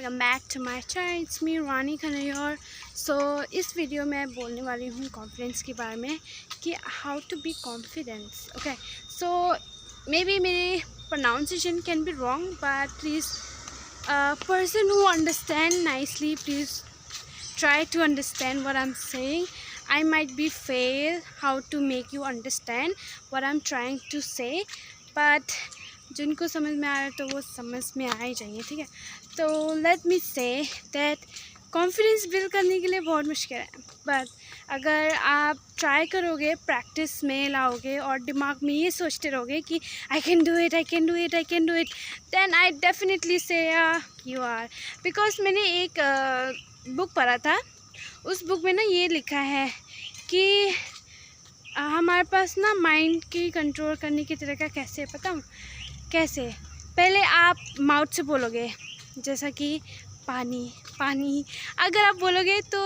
Welcome back to my channel. It's me Rani Khanaiyar. So इस video में बोलने वाली हूँ कॉन्फिडेंस के बारे में कि how to be confidence. Okay, so maybe मेरी pronunciation can be wrong but please person who understand nicely please try to understand what I'm saying. I might be fail how to make you understand what I'm trying to say, but जिनको समझ में आ रहा है तो वो समझ में आ ही जाएंगे, ठीक है। तो let me say that confidence build करने के लिए बहुत मुश्किल है, बट अगर आप ट्राई करोगे, प्रैक्टिस में लाओगे और दिमाग में ये सोचते रहोगे कि I can do it, I can do it, I can do it, then I definitely say you are. Because मैंने एक बुक पढ़ा था, उस बुक में ना ये लिखा है कि हमारे पास ना माइंड की कंट्रोल करने की तरीका कैसे है, पता हूँ कैसे। पहले आप माउथ से बोलोगे, जैसा कि पानी पानी, अगर आप बोलोगे तो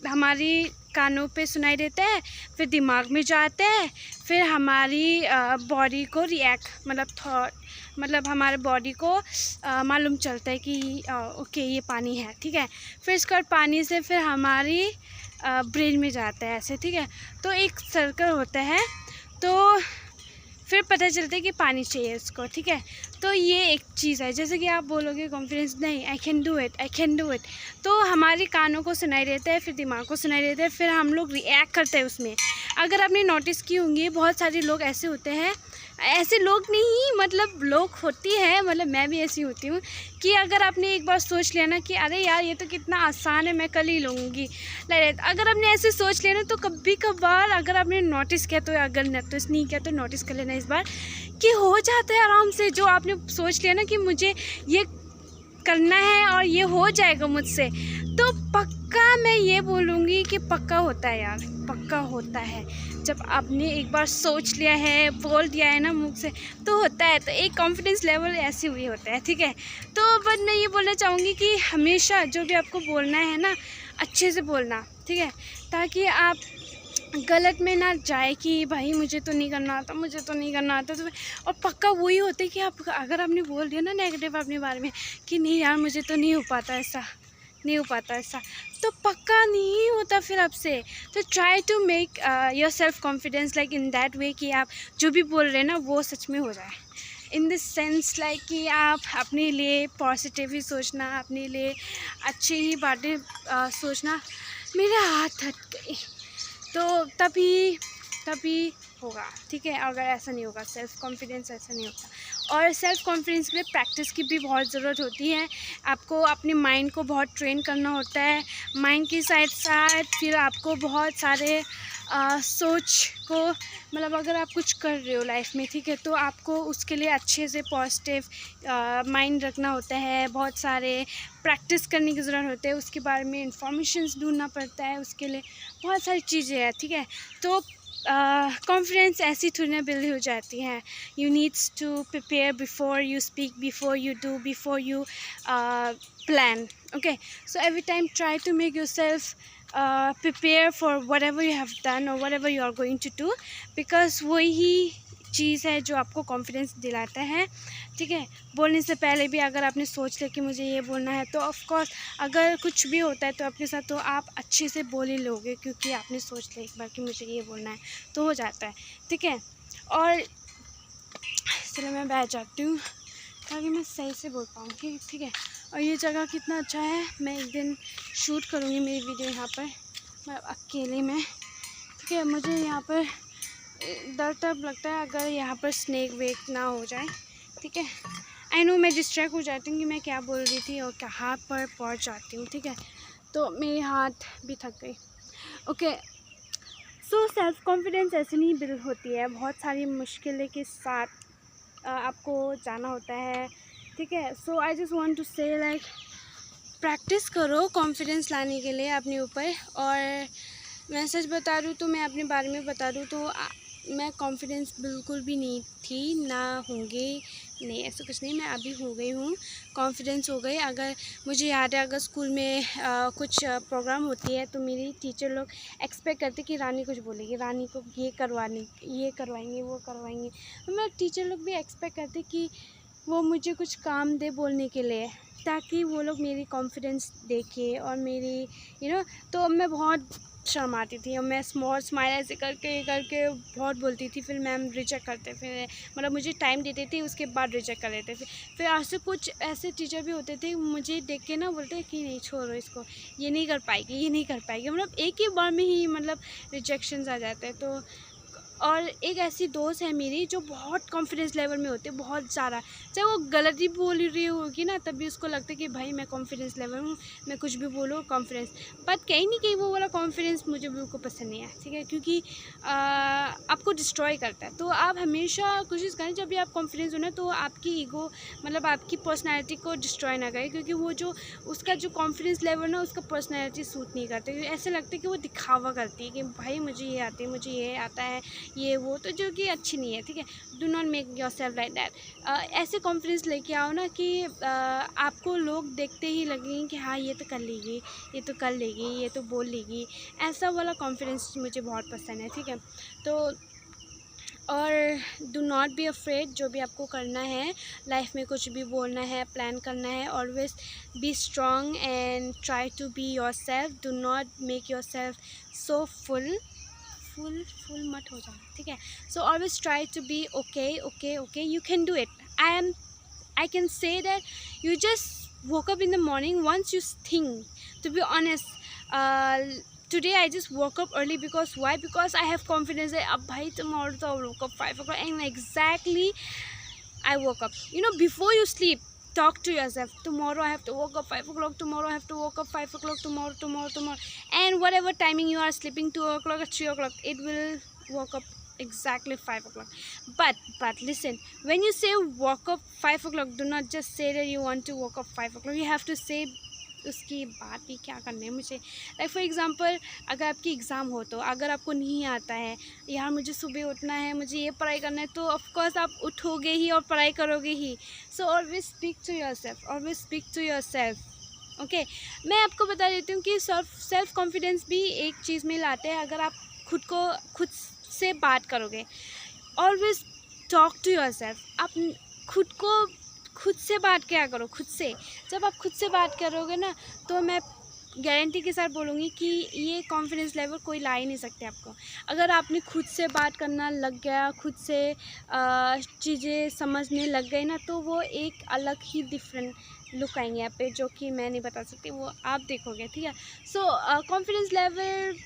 हमारी कानों पे सुनाई देता है, फिर दिमाग में जाता है, फिर हमारी बॉडी को रिएक्ट मतलब थॉट मतलब हमारे बॉडी को मालूम चलता है कि ओके ये पानी है, ठीक है। फिर इसके बाद पानी से फिर हमारी ब्रेन में जाता है ऐसे, ठीक है। तो एक सर्कल होता है, तो फिर पता चलता है कि पानी चाहिए उसको, ठीक है। तो ये एक चीज़ है। जैसे कि आप बोलोगे कॉन्फिडेंस नहीं, आई can do it, I can do it, तो हमारी कानों को सुनाई देता है, फिर दिमाग को सुनाई देता है, फिर हम लोग रिएक्ट करते हैं उसमें। अगर आपने नोटिस की होंगी, बहुत सारे लोग ऐसे होते हैं, ऐसे लोग नहीं मतलब लोग होती है, मतलब मैं भी ऐसी होती हूँ कि अगर आपने एक बार सोच लिया ना कि अरे यार ये तो कितना आसान है, मैं कल ही लूँगी, अगर आपने ऐसे सोच लिया ना तो कभी कभार अगर आपने नोटिस किया तो, अगर नोटिस नहीं किया तो नोटिस कर लेना इस बार कि हो जाता है आराम से। जो आपने सोच लिया ना कि मुझे ये करना है और ये हो जाएगा मुझसे, तो पक्का मैं ये बोलूँगी कि पक्का होता है यार, पक्का होता है। जब आपने एक बार सोच लिया है, बोल दिया है ना मुख से, तो होता है। तो एक कॉन्फिडेंस लेवल ऐसे हुई होता है, ठीक है। तो बट मैं ये बोलना चाहूँगी कि हमेशा जो भी आपको बोलना है ना, अच्छे से बोलना, ठीक है, ताकि आप गलत में ना जाए कि भाई मुझे तो नहीं करना आता, मुझे तो नहीं करना आता। तो और पक्का वही होता है कि आप अगर आपने बोल दिया ना नेगेटिव अपने बारे में कि नहीं यार मुझे तो नहीं हो पाता ऐसा, नहीं हो पाता ऐसा, तो पक्का नहीं होता फिर आपसे। तो try to make yourself confidence like in that way कि आप जो भी बोल रहे हैं ना वो सच में हो जाए। इन दिस सेंस लाइक कि आप अपने लिए पॉजिटिव ही सोचना, अपने लिए अच्छी ही बातें सोचना। मेरे हाथ हट गए, तो तभी होगा, ठीक है। अगर ऐसा नहीं होगा, सेल्फ़ कॉन्फिडेंस ऐसा नहीं होता। और सेल्फ़ कॉन्फिडेंस के लिए प्रैक्टिस की भी बहुत ज़रूरत होती है। आपको अपने माइंड को बहुत ट्रेन करना होता है। माइंड की साथ साथ फिर आपको बहुत सारे सोच को मतलब अगर आप कुछ कर रहे हो लाइफ में, ठीक है, तो आपको उसके लिए अच्छे से पॉजिटिव माइंड रखना होता है। बहुत सारे प्रैक्टिस करने की ज़रूरत होती है, उसके बारे में इंफॉर्मेशंस ढूंढना पड़ता है, उसके लिए बहुत सारी चीज़ें हैं, ठीक है। तो कॉन्फिडेंस ऐसी थोड़ी ना बिल्ड हो जाती है। You needs to prepare before you speak, before you do, before you plan. Okay, so every time try to make yourself prepare for whatever you have done or whatever you are going to do, because वही चीज़ है जो आपको confidence दिलाता है, ठीक है। बोलने से पहले भी अगर आपने सोच लिया कि मुझे ये बोलना है, तो ऑफ कोर्स अगर कुछ भी होता है तो आपके साथ, तो आप अच्छे से बोल ही लोगे, क्योंकि आपने सोच लिया एक बार कि मुझे ये बोलना है, तो हो जाता है, ठीक है। और चलो मैं बैठ जाती हूँ ताकि मैं सही से बोल पाऊँ, ठीक है। और ये जगह कितना अच्छा है, मैं एक दिन शूट करूँगी मेरी वीडियो यहाँ पर, मैं अकेले में, ठीक है। मुझे यहाँ पर डर तब लगता है अगर यहाँ पर स्नेक वेक ना हो जाए, ठीक है। आई नो मैं डिस्ट्रैक्ट हो जाती हूँ कि मैं क्या बोल रही थी और कहाँ पर पहुँच जाती हूँ, ठीक है। तो मेरी हाथ भी थक गई। ओके, सो सेल्फ़ कॉन्फिडेंस ऐसे नहीं बिल्ड होती है, बहुत सारी मुश्किलें के साथ आपको जाना होता है, ठीक है। सो आई जस्ट वांट टू से लाइक प्रैक्टिस करो कॉन्फिडेंस लाने के लिए अपने ऊपर। और मैं सच बता दूँ तो, मैं अपने बारे में बता दूँ तो मैं कॉन्फिडेंस बिल्कुल भी नहीं थी, ना होंगे, नहीं ऐसा कुछ नहीं। मैं अभी हो गई हूँ, कॉन्फिडेंस हो गई। अगर मुझे याद है, अगर स्कूल में कुछ प्रोग्राम होती है तो मेरी टीचर लोग एक्सपेक्ट करते कि रानी कुछ बोलेगी, रानी को ये करवाएंगे, वो करवाएंगे। तो मेरे टीचर लोग भी एक्सपेक्ट करते कि वो मुझे कुछ काम दे बोलने के लिए, ताकि वो लोग मेरी कॉन्फिडेंस देखे और मेरी तो मैं बहुत शर्माती थी और मैं स्मॉल स्माइल ऐसे करके बहुत बोलती थी। फिर मैम रिजेक्ट करते, फिर मतलब मुझे टाइम देते थे, उसके बाद रिजेक्ट कर लेते थे। फिर ऐसे कुछ ऐसे टीचर भी होते थे, मुझे देख के ना बोलते कि नहीं छोड़ो इसको, ये नहीं कर पाएगी, ये नहीं कर पाएगी, मतलब एक ही बार में ही मतलब रिजेक्शंस आ जाते हैं। तो और एक ऐसी दोस्त है मेरी जो बहुत कॉन्फिडेंस लेवल में होती है, बहुत ज़्यादा। चाहे वो गलत ही बोल रही होगी ना, तब भी उसको लगता है कि भाई मैं कॉन्फिडेंस लेवल हूँ, मैं कुछ भी बोलूँ कॉन्फिडेंस। बट कहीं नहीं कहीं वो वाला कॉन्फिडेंस मुझे बिल्कुल पसंद नहीं है, ठीक है, क्योंकि आपको डिस्ट्रॉय करता है। तो आप हमेशा कोशिश करें जब भी आप कॉन्फिडेंस हो ना, तो आपकी ईगो मतलब आपकी पर्सनैलिटी को डिस्ट्रॉय ना करें, क्योंकि वो जो उसका जो कॉन्फिडेंस लेवल ना, उसका पर्सनैलिटी सूट नहीं करता। ऐसे लगता है कि वो दिखावा करती है कि भाई मुझे ये आती है, मुझे ये आता है, ये वो, तो जो कि अच्छी नहीं है, ठीक है। Do not make your self like that. ऐसे कॉन्फिडेंस लेके आओ ना कि आपको लोग देखते ही लगेंगे कि हाँ ये तो कर लेगी, ये तो कर लेगी, ये तो बोल लेगी। ऐसा वाला कॉन्फिडेंस मुझे बहुत पसंद है, ठीक है। तो और डू नॉट बी अफ्रेड, जो भी आपको करना है लाइफ में, कुछ भी बोलना है, प्लान करना है, always be strong and try to be yourself. Do not make yourself so full मत हो जाना, ठीक है। So always try to be okay, you can do it. I can say that you just woke up in the morning. Once you think, to be honest, uh, today I just woke up early because why? Because I have confidence that अब भाई tomorrow तो I'll woke up 5 o'clock, and exactly I woke up. Before you sleep, talk to yourself. Tomorrow I have to wake up 5 o'clock. Tomorrow I have to wake up 5 o'clock. Tomorrow. And whatever timing you are sleeping, 2 o'clock or 3 o'clock, it will wake up exactly 5 o'clock. But listen, when you say wake up 5 o'clock, do not just say that you want to wake up 5 o'clock. You have to say उसकी बात भी क्या करनी है मुझे। Like for example, अगर आपकी exam हो, तो अगर आपको नहीं आता है यार मुझे सुबह उठना है, मुझे ये पढ़ाई करना है, तो ऑफकोर्स आप उठोगे ही और पढ़ाई करोगे ही। So always speak to yourself, okay. मैं आपको बता देती हूँ कि सेल्फ कॉन्फिडेंस भी एक चीज़ में लाते हैं, अगर आप खुद से बात करोगे। Always talk to yourself. आप खुद से बात क्या करो, खुद से। जब आप खुद से बात करोगे ना, तो मैं गारंटी के साथ बोलूँगी कि ये कॉन्फिडेंस लेवल कोई ला ही नहीं सकते आपको। अगर आपने खुद से बात करना लग गया, खुद से चीज़ें समझने लग गए ना, तो वो एक अलग ही डिफरेंट लुक आएंगे यहाँ पे, जो कि मैं नहीं बता सकती, वो आप देखोगे, ठीक है। सो कॉन्फिडेंस लेवल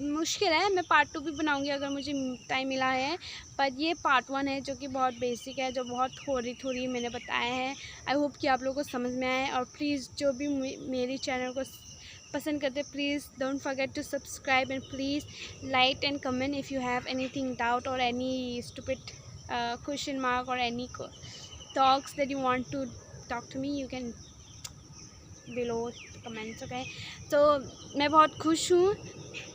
मुश्किल है, मैं पार्ट 2 भी बनाऊंगी अगर मुझे टाइम मिला है, पर ये पार्ट 1 है जो कि बहुत बेसिक है, जो बहुत थोड़ी मैंने बताया है। आई होप कि आप लोगों को समझ में आए। और प्लीज़ जो भी मेरी चैनल को पसंद करते, please don't forget to subscribe and please like and comment if you have anything doubt or any stupid question mark or any talks that you want to talk to me, you can below comments, okay. तो मैं बहुत खुश हूँ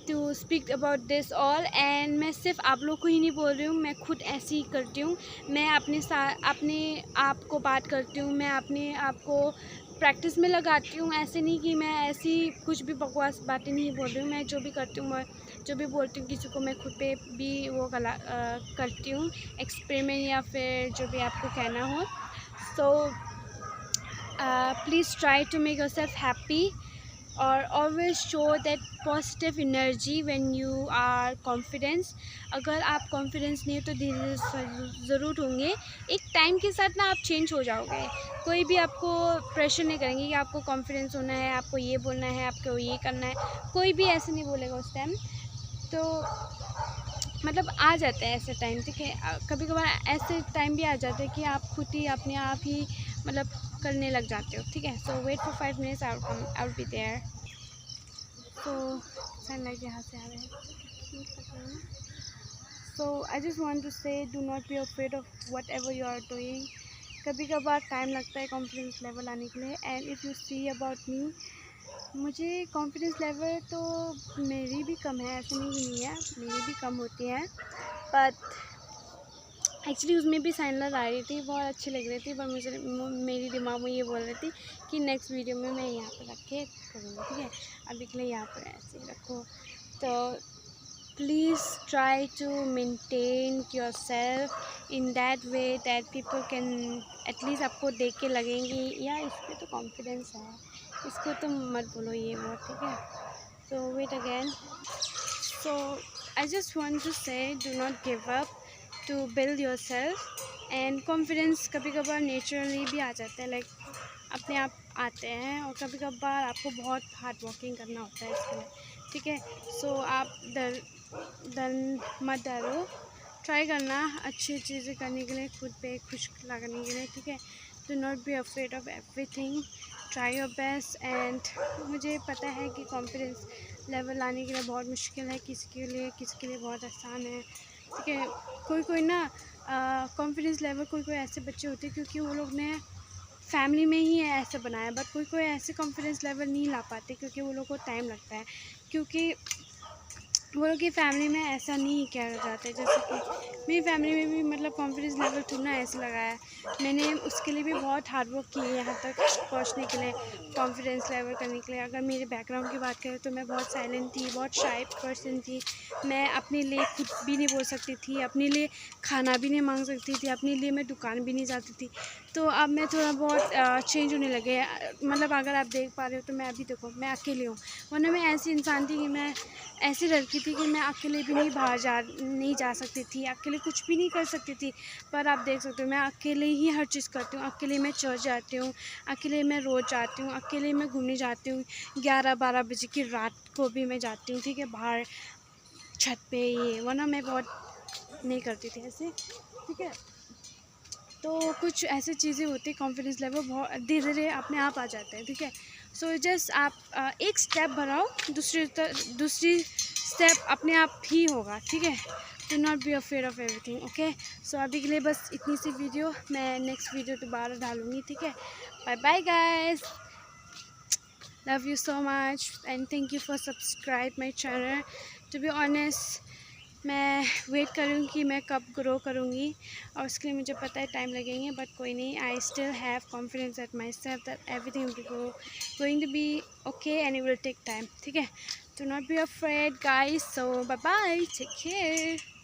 to speak about this all, and मैं सिर्फ आप लोग को ही नहीं बोल रही हूँ, मैं खुद ऐसे ही करती हूँ। मैं अपने आप को बात करती हूँ, मैं अपने आप को प्रैक्टिस में लगाती हूँ। ऐसे नहीं कि मैं ऐसी कुछ भी बकवास बातें नहीं बोल रही हूँ। मैं जो भी करती हूँ, मैं जो भी बोलती हूँ किसी को, मैं खुद पे भी वो करती हूँ, एक्सपेरिमेंट या फिर जो भी आपको कहना हो। So please try to make yourself happy और always show that positive energy when you are confidence. अगर आप कॉन्फिडेंस नहीं हो तो धीरे धीरे ज़रूर होंगे, एक टाइम के साथ ना आप चेंज हो जाओगे। कोई भी आपको प्रेशर नहीं करेंगे कि आपको कॉन्फिडेंस होना है, आपको ये बोलना है, आपको ये करना है, कोई भी ऐसे नहीं बोलेगा उस टाइम। तो मतलब आ जाता है ऐसे टाइम, ठीक है। कभी कभार ऐसे टाइम भी आ जाते हैं कि आप खुद ही अपने आप ही मतलब करने लग जाते हो, ठीक है। So wait for 5 minutes, I will be there. तो सनलाइट यहाँ से आ रहे हैं। So I just want to say do not be afraid of whatever you are doing. कभी कभार टाइम लगता है कॉन्फिडेंस लेवल आने के लिए। And if you see about me, मुझे कॉन्फिडेंस लेवल तो मेरी भी कम है, ऐसे नहीं है, मेरी भी कम होती है। बट एक्चुअली उसमें भी साइनलर आ रही थी, बहुत अच्छी लग रही थी, पर मुझे मेरी दिमाग में ये बोल रही थी कि नेक्स्ट वीडियो में मैं यहाँ पर रख के करूँगी, ठीक है। अभी के लिए यहाँ पर ऐसे रखो। तो please try to maintain yourself in that way that people can at least आपको देख के लगेंगे या इस पे तो कॉन्फिडेंस है, इसको तो मत बोलो ये वो, ठीक है. So wait again. So I just want to say do not give up to build yourself. And confidence कभी कभार नेचुरली भी आ जाता है, लाइक अपने आप आते हैं, और कभी कभार आपको बहुत हार्ड वर्किंग करना होता है इसके लिए, ठीक है. सो आप डर मत डरो, ट्राई करना अच्छी चीज़ें करने के लिए, खुद पे खुश लगने के लिए, ठीक है. Do not be afraid of everything, try your best. And मुझे पता है कि कॉन्फिडेंस लेवल लाने के लिए बहुत मुश्किल है, किसी के लिए बहुत आसान है, ठीक है. कोई ना कॉन्फिडेंस लेवल कोई ऐसे बच्चे होते हैं क्योंकि वो लोग ने फैमिली में ही ऐसे बनाया, बट कोई ऐसे कॉन्फिडेंस लेवल नहीं ला पाते क्योंकि वो लोग को टाइम लगता है, क्योंकि वो लोग की फैमिली में ऐसा नहीं किया जाता है. जैसे कि मेरी फैमिली में भी मतलब कॉन्फिडेंस लेवल थोड़ा ऐसे लगाया है, मैंने उसके लिए भी बहुत हार्ड वर्क की है यहाँ तक पहुँचने के लिए, कॉन्फिडेंस लेवल करने के लिए. अगर मेरे बैकग्राउंड की बात करें तो मैं बहुत साइलेंट थी, बहुत शाय पर्सन थी. मैं अपने लिए खुद भी नहीं बोल सकती थी, अपने लिए खाना भी नहीं मांग सकती थी, अपने लिए मैं दुकान भी नहीं जाती थी. तो अब मैं थोड़ा बहुत चेंज होने लगे. मतलब अगर आप देख पा रहे हो तो मैं अभी देखो मैं अकेले हूँ, वरना मैं ऐसी इंसान थी कि मैं ऐसी लड़की थी कि मैं अकेले भी नहीं जा सकती थी, अकेले कुछ भी नहीं कर सकती थी. पर आप देख सकते हो मैं अकेले ही हर चीज़ करती हूँ, अकेले मैं चर्च जाती हूँ, अकेले मैं रोज़ जाती हूँ, अकेले मैं घूमने जाती हूँ, 11-12 बजे की रात को भी मैं जाती हूँ, ठीक है, बाहर छत पे ये, वरना मैं बहुत नहीं करती थी ऐसे, ठीक है. तो कुछ ऐसी चीज़ें होती है, कॉन्फिडेंस लेवल बहुत धीरे धीरे अपने आप आ जाता है, ठीक है. सो जस्ट आप एक स्टेप बढ़ाओ, दूसरी स्टेप अपने आप ही होगा, ठीक है. Do not be afraid of everything, okay. सो अभी के लिए बस इतनी सी वीडियो, मैं नेक्स्ट वीडियो दोबारा डालूँगी, ठीक है. Bye bye guys, love you so much and thank you for subscribe my channel. To be honest मैं वेट करूँगी कि मैं कब ग्रो करूँगी, और उसके लिए मुझे पता है टाइम लगेंगे, बट कोई नहीं. I still have confidence at myself that everything will be going to be okay and it will take time, ठीक है. Do not be afraid guys. So bye bye, take care.